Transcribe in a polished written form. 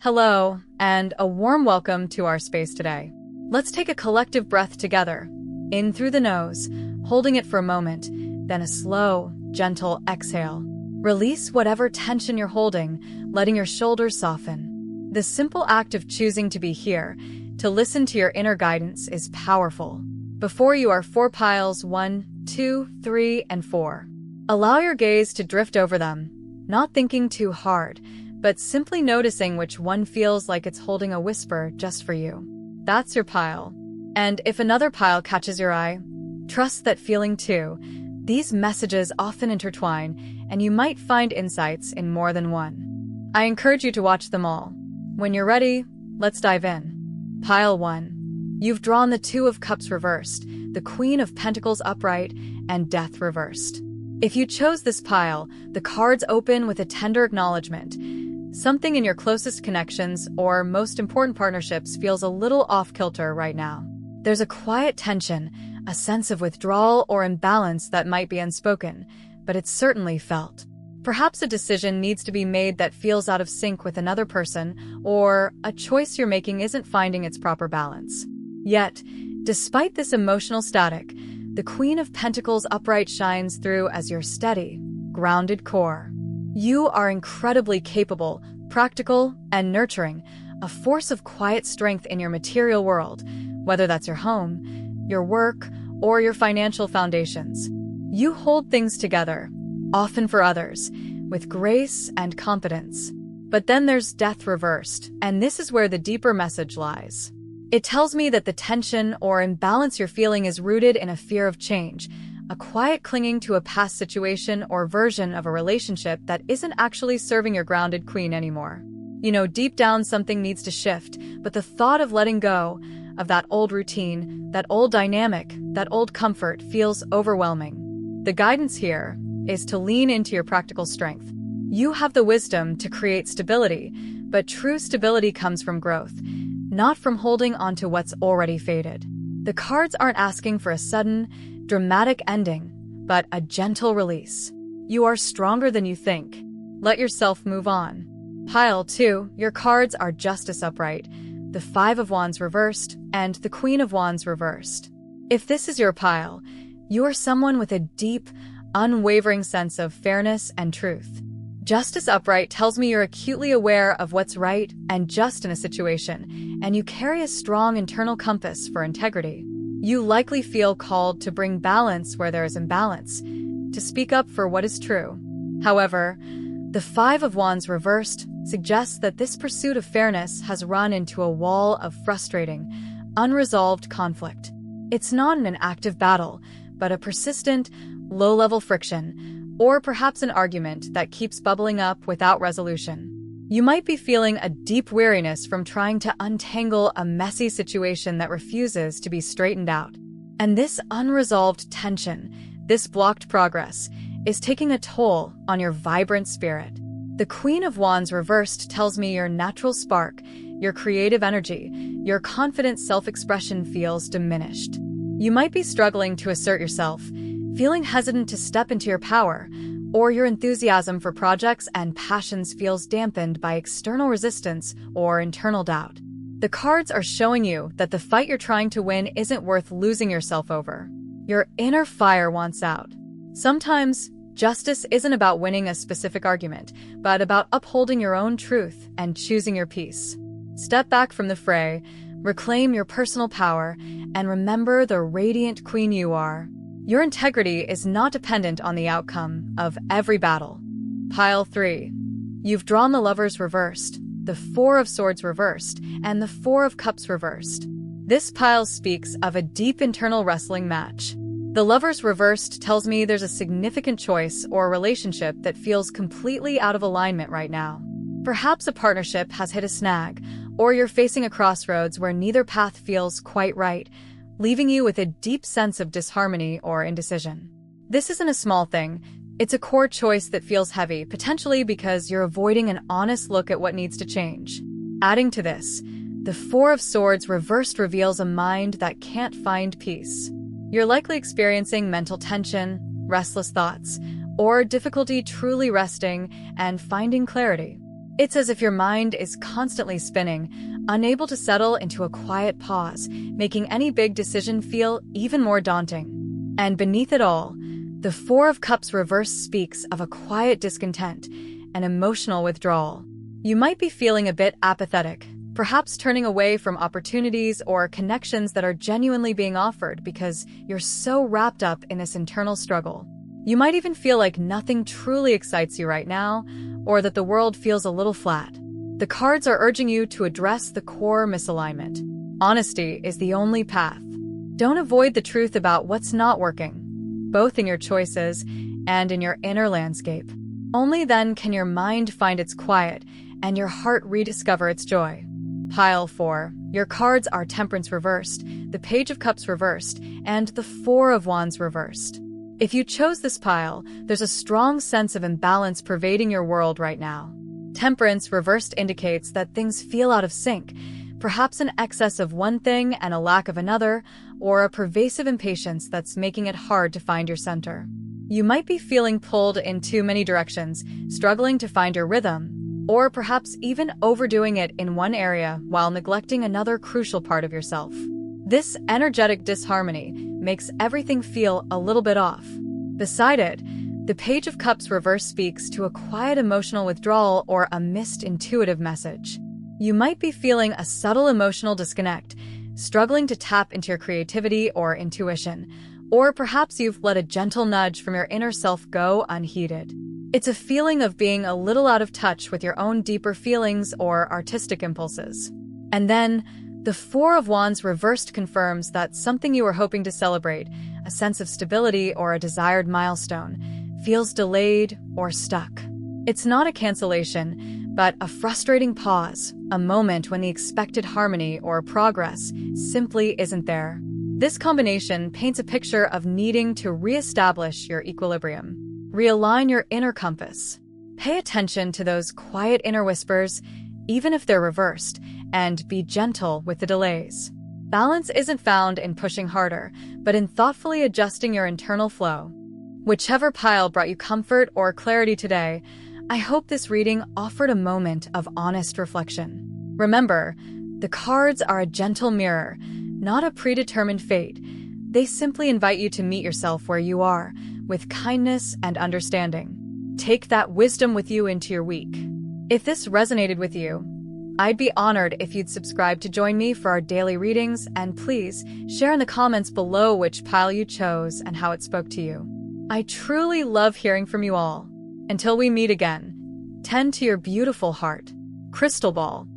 Hello, and a warm welcome to our space today. Let's take a collective breath together. In through the nose, holding it for a moment, then a slow, gentle exhale. Release whatever tension you're holding, letting your shoulders soften. The simple act of choosing to be here, to listen to your inner guidance, is powerful. Before you are 4 piles: 1, 2, 3, and 4. Allow your gaze to drift over them, not thinking too hard, but simply noticing which one feels like it's holding a whisper just for you. That's your pile. And if another pile catches your eye, trust that feeling too. These messages often intertwine, and you might find insights in more than one. I encourage you to watch them all. When you're ready, let's dive in. Pile 1. You've drawn the Two of Cups reversed, the Queen of Pentacles upright, and Death reversed. If you chose this pile, the cards open with a tender acknowledgement. Something in your closest connections or most important partnerships feels a little off-kilter right now. There's a quiet tension, a sense of withdrawal or imbalance that might be unspoken, but it's certainly felt. Perhaps a decision needs to be made that feels out of sync with another person, or a choice you're making isn't finding its proper balance. Yet, despite this emotional static, the Queen of Pentacles upright shines through as your steady, grounded core. You are incredibly capable, practical, and nurturing, a force of quiet strength in your material world, whether that's your home, your work, or your financial foundations. You hold things together, often for others, with grace and confidence. But then there's Death reversed, and this is where the deeper message lies. It tells me that the tension or imbalance you're feeling is rooted in a fear of change, a quiet clinging to a past situation or version of a relationship that isn't actually serving your grounded queen anymore. You know, deep down something needs to shift, but the thought of letting go of that old routine, that old dynamic, that old comfort feels overwhelming. The guidance here is to lean into your practical strength. You have the wisdom to create stability, but true stability comes from growth, not from holding onto what's already faded. The cards aren't asking for a sudden, dramatic ending, but a gentle release. You are stronger than you think. Let yourself move on. Pile 2, your cards are Justice upright, the 5 of Wands reversed, and the Queen of Wands reversed. If this is your pile, you are someone with a deep, unwavering sense of fairness and truth. Justice upright tells me you're acutely aware of what's right and just in a situation, and you carry a strong internal compass for integrity. You likely feel called to bring balance where there is imbalance, to speak up for what is true. However, the 5 of Wands reversed suggests that this pursuit of fairness has run into a wall of frustrating, unresolved conflict. It's not an active battle, but a persistent, low-level friction, or perhaps an argument that keeps bubbling up without resolution. You might be feeling a deep weariness from trying to untangle a messy situation that refuses to be straightened out. And this unresolved tension, this blocked progress, is taking a toll on your vibrant spirit. The Queen of Wands reversed tells me your natural spark, your creative energy, your confident self-expression feels diminished. You might be struggling to assert yourself, feeling hesitant to step into your power, or your enthusiasm for projects and passions feels dampened by external resistance or internal doubt. The cards are showing you that the fight you're trying to win isn't worth losing yourself over. Your inner fire wants out. Sometimes, justice isn't about winning a specific argument, but about upholding your own truth and choosing your peace. Step back from the fray, reclaim your personal power, and remember the radiant queen you are. Your integrity is not dependent on the outcome of every battle. Pile 3. You've drawn the Lovers reversed, the 4 of Swords reversed, and the 4 of Cups reversed. This pile speaks of a deep internal wrestling match. The Lovers reversed tells me there's a significant choice or relationship that feels completely out of alignment right now. Perhaps a partnership has hit a snag, or you're facing a crossroads where neither path feels quite right, leaving you with a deep sense of disharmony or indecision. This isn't a small thing. It's a core choice that feels heavy, potentially because you're avoiding an honest look at what needs to change. Adding to this, the 4 of Swords reversed reveals a mind that can't find peace. You're likely experiencing mental tension, restless thoughts, or difficulty truly resting and finding clarity. It's as if your mind is constantly spinning, unable to settle into a quiet pause, making any big decision feel even more daunting. And beneath it all, the Four of Cups reversed speaks of a quiet discontent, an emotional withdrawal. You might be feeling a bit apathetic, perhaps turning away from opportunities or connections that are genuinely being offered because you're so wrapped up in this internal struggle. You might even feel like nothing truly excites you right now, or that the world feels a little flat. The cards are urging you to address the core misalignment. Honesty is the only path. Don't avoid the truth about what's not working, both in your choices and in your inner landscape. Only then can your mind find its quiet and your heart rediscover its joy. Pile 4. Your cards are Temperance reversed, the Page of Cups reversed, and the Four of Wands reversed. If you chose this pile, there's a strong sense of imbalance pervading your world right now. Temperance reversed indicates that things feel out of sync, perhaps an excess of one thing and a lack of another, or a pervasive impatience that's making it hard to find your center. You might be feeling pulled in too many directions, struggling to find your rhythm, or perhaps even overdoing it in one area while neglecting another crucial part of yourself. This energetic disharmony makes everything feel a little bit off. Beside it, the Page of Cups reverse speaks to a quiet emotional withdrawal or a missed intuitive message. You might be feeling a subtle emotional disconnect, struggling to tap into your creativity or intuition, or perhaps you've let a gentle nudge from your inner self go unheeded. It's a feeling of being a little out of touch with your own deeper feelings or artistic impulses. And then, the Four of Wands reversed confirms that something you were hoping to celebrate, a sense of stability or a desired milestone, feels delayed or stuck. It's not a cancellation, but a frustrating pause, a moment when the expected harmony or progress simply isn't there. This combination paints a picture of needing to reestablish your equilibrium, realign your inner compass. Pay attention to those quiet inner whispers, even if they're reversed, and be gentle with the delays. Balance isn't found in pushing harder, but in thoughtfully adjusting your internal flow. Whichever pile brought you comfort or clarity today, I hope this reading offered a moment of honest reflection. Remember, the cards are a gentle mirror, not a predetermined fate. They simply invite you to meet yourself where you are, with kindness and understanding. Take that wisdom with you into your week. If this resonated with you, I'd be honored if you'd subscribe to join me for our daily readings, and please share in the comments below which pile you chose and how it spoke to you. I truly love hearing from you all. Until we meet again, tend to your beautiful heart. Crystal Ball.